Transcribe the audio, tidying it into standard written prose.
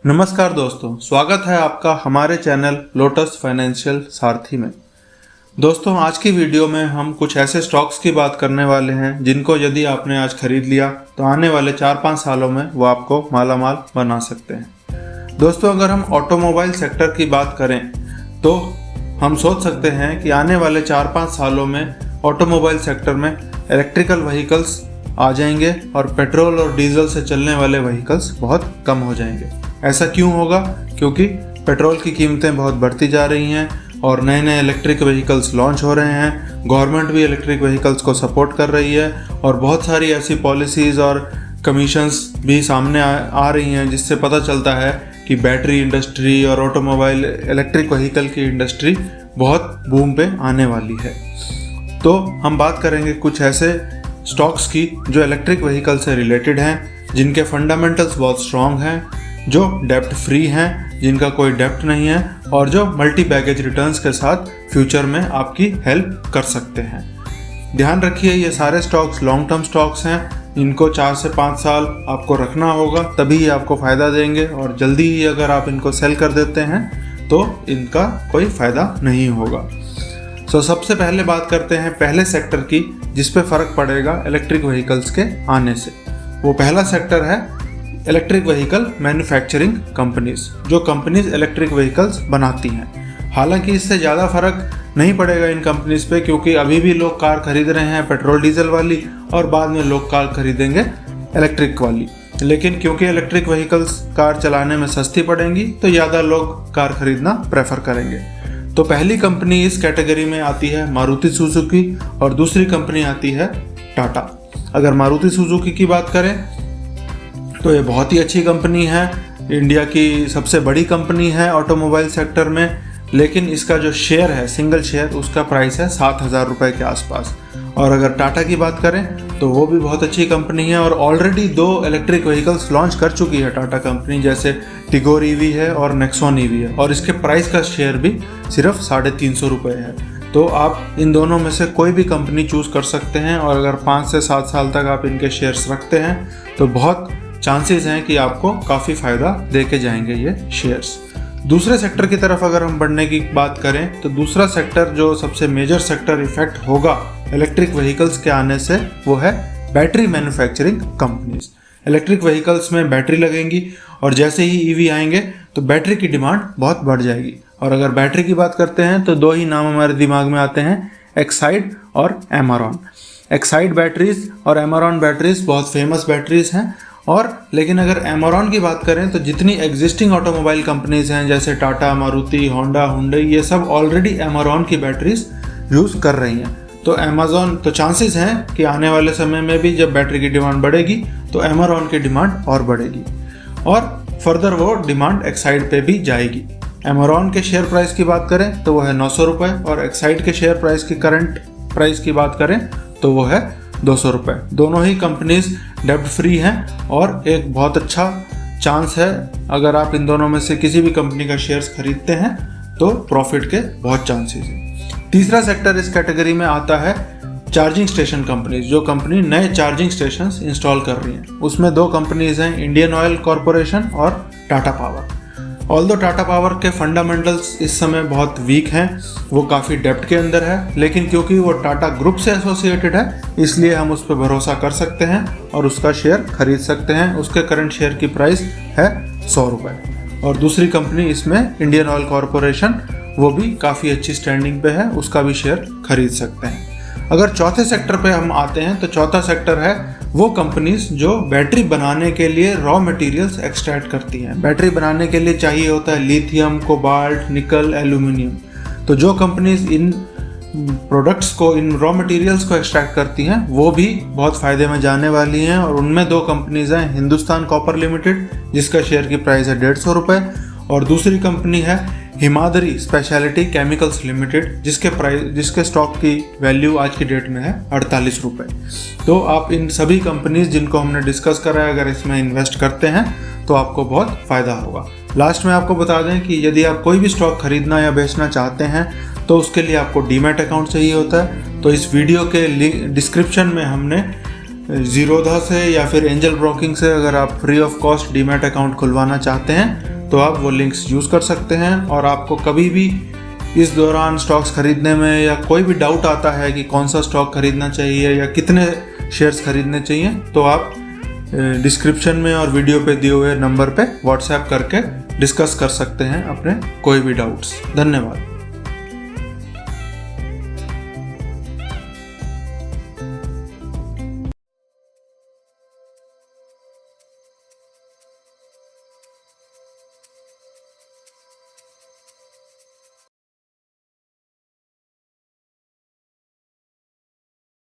नमस्कार दोस्तों, स्वागत है आपका हमारे चैनल लोटस फाइनेंशियल सारथी में। दोस्तों, आज की वीडियो में हम कुछ ऐसे स्टॉक्स की बात करने वाले हैं जिनको यदि आपने आज खरीद लिया तो आने वाले 4-5 सालों में वो आपको मालामाल बना सकते हैं। दोस्तों, अगर हम ऑटोमोबाइल सेक्टर की बात करें तो हम सोच सकते हैं कि आने वाले 4-5 सालों में ऑटोमोबाइल सेक्टर में इलेक्ट्रिकल व्हीकल्स आ जाएंगे और पेट्रोल और डीजल से चलने वाले व्हीकल्स बहुत कम हो जाएंगे। ऐसा क्यों होगा? क्योंकि पेट्रोल की कीमतें बहुत बढ़ती जा रही हैं और नए नए इलेक्ट्रिक व्हीकल्स लॉन्च हो रहे हैं। गवर्नमेंट भी इलेक्ट्रिक व्हीकल्स को सपोर्ट कर रही है और बहुत सारी ऐसी पॉलिसीज़ और कमीशंस भी सामने आ रही हैं जिससे पता चलता है कि बैटरी इंडस्ट्री और ऑटोमोबाइल इलेक्ट्रिक व्हीकल की इंडस्ट्री बहुत बूम पे आने वाली है। तो हम बात करेंगे कुछ ऐसे स्टॉक्स की जो इलेक्ट्रिक व्हीकल से रिलेटेड हैं, जिनके फंडामेंटल्स बहुत स्ट्रॉन्ग हैं, जो डेप्ट फ्री हैं, जिनका कोई डेप्ट नहीं है और जो मल्टी बैगेज रिटर्न्स के साथ फ्यूचर में आपकी हेल्प कर सकते हैं। ध्यान रखिए, ये सारे स्टॉक्स लॉन्ग टर्म स्टॉक्स हैं। इनको 4 से 5 साल आपको रखना होगा, तभी ये आपको फ़ायदा देंगे और जल्दी ही अगर आप इनको सेल कर देते हैं तो इनका कोई फ़ायदा नहीं होगा। सबसे पहले बात करते हैं पहले सेक्टर की जिस पे फ़र्क पड़ेगा इलेक्ट्रिक व्हीकल्स के आने से। वो पहला सेक्टर है इलेक्ट्रिक व्हीकल मैन्युफैक्चरिंग कंपनीज, जो कंपनीज इलेक्ट्रिक व्हीकल्स बनाती हैं। हालांकि इससे ज़्यादा फर्क नहीं पड़ेगा इन कंपनीज पे, क्योंकि अभी भी लोग कार खरीद रहे हैं पेट्रोल डीजल वाली और बाद में लोग कार खरीदेंगे इलेक्ट्रिक वाली। लेकिन क्योंकि इलेक्ट्रिक व्हीकल्स कार चलाने में सस्ती पड़ेंगी तो ज़्यादा लोग कार खरीदना प्रेफर करेंगे। तो पहली कंपनी इस कैटेगरी में आती है मारुति सुजुकी और दूसरी कंपनी आती है टाटा। अगर मारुति सुजुकी की बात करें तो ये बहुत ही अच्छी कंपनी है, इंडिया की सबसे बड़ी कंपनी है ऑटोमोबाइल सेक्टर में। लेकिन इसका जो शेयर है, सिंगल शेयर, उसका प्राइस है 7,000 रुपये के आसपास। और अगर टाटा की बात करें तो वो भी बहुत अच्छी कंपनी है और ऑलरेडी 2 इलेक्ट्रिक व्हीकल्स लॉन्च कर चुकी है टाटा कंपनी, जैसे टिगोर ईवी है और नेक्सॉन ईवी है, और इसके प्राइस का शेयर भी सिर्फ 350 रुपये है। तो आप इन दोनों में से कोई भी कंपनी चूज़ कर सकते हैं और अगर 5 से 7 साल तक आप इनके शेयर्स रखते हैं तो बहुत चांसेस हैं कि आपको काफ़ी फ़ायदा दे के जाएंगे ये शेयर्स। दूसरे सेक्टर की तरफ अगर हम बढ़ने की बात करें तो दूसरा सेक्टर जो सबसे मेजर सेक्टर इफेक्ट होगा इलेक्ट्रिक व्हीकल्स के आने से वो है battery manufacturing companies. Electric vehicles में बैटरी लगेंगी और जैसे ही ईवी आएंगे तो बैटरी की डिमांड बहुत बढ़ जाएगी। और अगर बैटरी की बात करते हैं तो 2 ही नाम हमारे दिमाग में आते हैं, एक्साइड और एमारॉन। एक्साइड बैटरीज और एमारॉन बैटरीज बहुत फेमस बैटरीज हैं। और लेकिन अगर एमारॉन की बात करें तो जितनी एग्जिस्टिंग ऑटोमोबाइल कंपनीज हैं जैसे टाटा, मारुति, होंडा, हुंडई, ये सब ऑलरेडी एमारॉन की बैटरीज यूज़ कर रही हैं। तो चांसेस हैं कि आने वाले समय में भी जब बैटरी की डिमांड बढ़ेगी तो एमारॉन की डिमांड और बढ़ेगी और फर्दर वो डिमांड एक्साइड पे भी जाएगी। एमारॉन के शेयर प्राइस की बात करें तो वो है 900 रुपये और एक्साइड के शेयर प्राइस की करंट प्राइस की बात करें तो वो है 200 रुपये। दोनों ही कंपनीज डेब्ट फ्री हैं और एक बहुत अच्छा चांस है, अगर आप इन दोनों में से किसी भी कंपनी का शेयर्स खरीदते हैं तो प्रॉफिट के बहुत चांसेस हैं। तीसरा सेक्टर इस कैटेगरी में आता है चार्जिंग स्टेशन कंपनीज, जो कंपनी नए चार्जिंग स्टेशंस इंस्टॉल कर रही हैं। उसमें 2 कंपनीज हैं, इंडियन ऑयल कॉरपोरेशन और Tata power. Although Tata power के फंडामेंटल्स इस समय बहुत वीक हैं, वो काफ़ी डेप्ट के अंदर है, लेकिन क्योंकि वो टाटा ग्रुप से एसोसिएटेड है इसलिए हम उस पर भरोसा कर सकते हैं और उसका शेयर खरीद सकते हैं। उसके करंट शेयर की प्राइस है 100 रुपये। और दूसरी कंपनी इसमें इंडियन ऑयल कॉरपोरेशन, वो भी काफ़ी अच्छी स्टैंडिंग पे है, उसका भी शेयर खरीद सकते हैं। अगर चौथे सेक्टर पे हम आते हैं तो चौथा सेक्टर है वो कंपनीज जो बैटरी बनाने के लिए रॉ मटेरियल्स एक्सट्रैक्ट करती हैं। बैटरी बनाने के लिए चाहिए होता है लिथियम, कोबाल्ट, निकल, एल्यूमिनियम। तो जो कंपनीज इन प्रोडक्ट्स को, इन रॉ मटेरियल्स को एक्सट्रैक्ट करती हैं वो भी बहुत फ़ायदे में जाने वाली हैं। और उनमें 2 कंपनीज हैं, हिंदुस्तान कॉपर लिमिटेड जिसका शेयर की प्राइस है 150 रुपये और दूसरी कंपनी है हिमाद्री स्पेशलिटी केमिकल्स लिमिटेड जिसके स्टॉक की वैल्यू आज की डेट में है 48 रुपये। तो आप इन सभी कंपनीज जिनको हमने डिस्कस करा है अगर इसमें इन्वेस्ट करते हैं तो आपको बहुत फ़ायदा होगा। लास्ट में आपको बता दें कि यदि आप कोई भी स्टॉक खरीदना या बेचना चाहते हैं तो उसके लिए आपको डीमैट अकाउंट चाहिए होता है। तो इस वीडियो के डिस्क्रिप्शन में हमने जीरोधा से या फिर एंजल ब्रोकिंग से अगर आप free of cost demat account खुलवाना चाहते हैं तो आप वो लिंक्स यूज़ कर सकते हैं। और आपको कभी भी इस दौरान स्टॉक्स खरीदने में या कोई भी डाउट आता है कि कौन सा स्टॉक खरीदना चाहिए या कितने शेयर्स खरीदने चाहिए, तो आप डिस्क्रिप्शन में और वीडियो पे दिए हुए नंबर पे व्हाट्सएप करके डिस्कस कर सकते हैं अपने कोई भी डाउट्स। धन्यवाद।